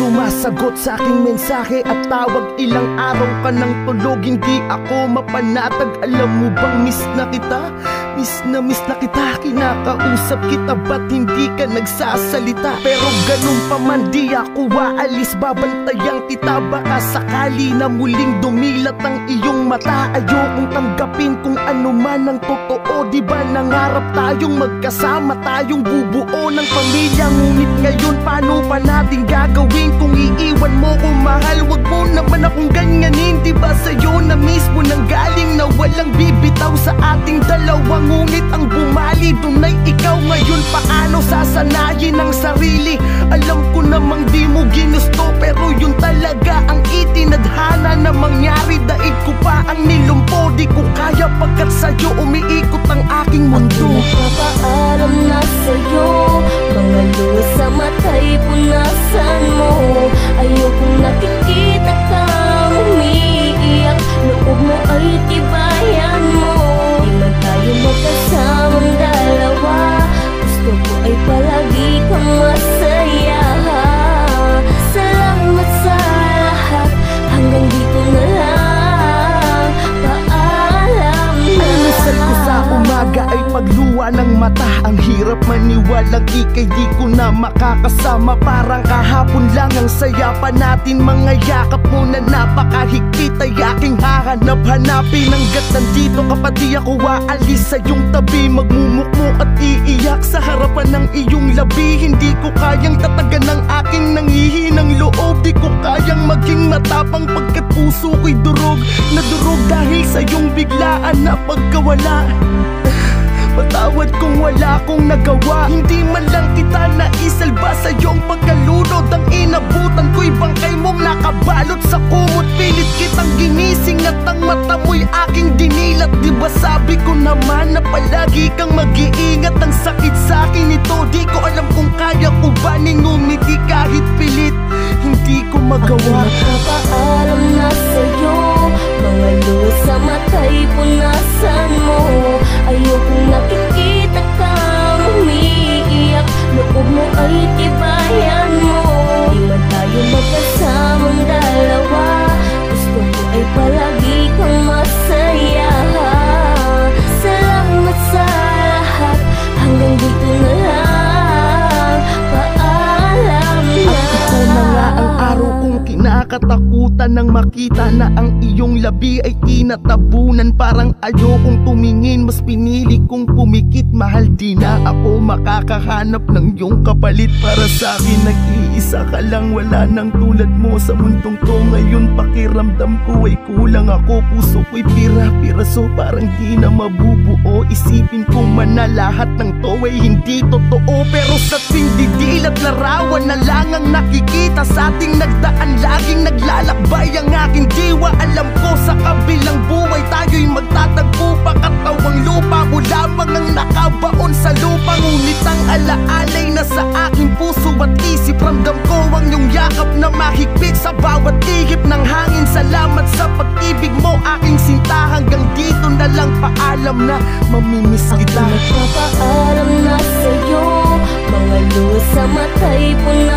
sumasagot sa aking mensahe at tawag. Ilang araw ka nang tulog, hindi ako mapanatag. Alam mo bang miss na kita? Miss na kita, kinakausap kita, ba't hindi ka nagsasalita? Pero ganun pa man di ako aalis, babantayan kita. Baka sakali na muling dumilat ang iyong mata. Ayokong tanggapin kung ano man ang totoo. Di ba nangarap tayong magkasama, tayong bubuo ng pamilya? Ngunit ngayon paano pa natin gagawin kung iiwan mo ko, mahal? Wag mo naman akong ganyanin. Di ba sa'yo na mismo nang galing na walang bibitaw sa ating dalawa? Ngunit ang bumali dun ay ikaw. Ngayon paano sasanayin ang sarili? Alam ko namang di mo ginusto, pero yun talaga ang itinadhana na mangyari. Daig ko pa ang nilumpo, di ko kaya pagkat sa'yo umiikot ang aking mundo. Nagpapaalam na sa'yo, mga luha sa mata'y punasan mo. Ayokong nakikita kang umiiyak, loob mo ay tibayan mo. Di man tayo magkasamang dalawa, gusto ko ay palagi kang masaya. Salamat sa lahat, hanggang dito na lang, paalam na. Minsan ko sa umaga ay pagluwa ng mata. Ang hirap maniwalang ika'y di ko na makakasama. Parang kahapon lang ang saya pa natin. Mga yakap mo na napakahigpit ay aking hahanap-hanapin. Hanggat nandito ka pa di ako aalis sa iyong tabi. Magmumukmo at iiyak sa harapan ng iyong labi. Hindi ko kayang tatagan ng aking nanghihinang loob. Di ko kayang maging matapang pagkat puso ko'y durog na durog dahil sa iyong biglaan na pagkawala. Patawad kung wala akong nagawa, hindi man lang kita naisalba sa iyong pagkalunod. Ang inabutan ko'y bangkay mong nakabalot sa kumot. Pilit kitang ginising at ang mata mo'y aking dinilat. Diba sabi ko naman na palagi kang mag-iingat? Ang sakit sa akin ito, di ko alam kung kaya ko ba ning umiti kahit pilit. Hindi ko magawa. Nagpapaalam na sa'yo, mga luha sa mata'y punasan mo. Ayokong nakikita kang umiiyak, loob mo ay tibayan mo. Di man tayo magkasamang dalawa, gusto ko ay palagi kang masaya. Salamat sa lahat, hanggang dito na lang, paalam na. At ito na nga ang araw kong kinakatakutan nang makita na ang iyong labi ay tinatabunan. Parang ayokong tumingin, mas pinili kong pumikit. Mahal, di na ako makakahanap ng iyong kapalit. Para sa akin nag-iisa ka lang, wala nang tulad mo sa mundong to. Ngayon pakiramdam ko ay kulang ako, puso ko'y pira-piraso, parang di na mabubuo. Isipin ko man na lahat ng to ay hindi totoo, pero sa tuwing didilat larawan na lang ang nakikita sa ating nagdaan. Laging naglalakbay ang aking diwa. Alam ko sa kabilang buhay tayo'y magtatagpo pa. Katawang lupa mo lamang ang nakabaon sa lupa. Ngunit ang alaalay na sa aking puso at isip, ramdam ko ang iyong yakap na mahigpit sa bawat ihip ng hangin. Salamat sa pag-ibig mo aking sinta. Hanggang dito na lang, paalam na, mamimiss kita. Nagpapaalam na sa'yo, mga luha sa mata'y punasan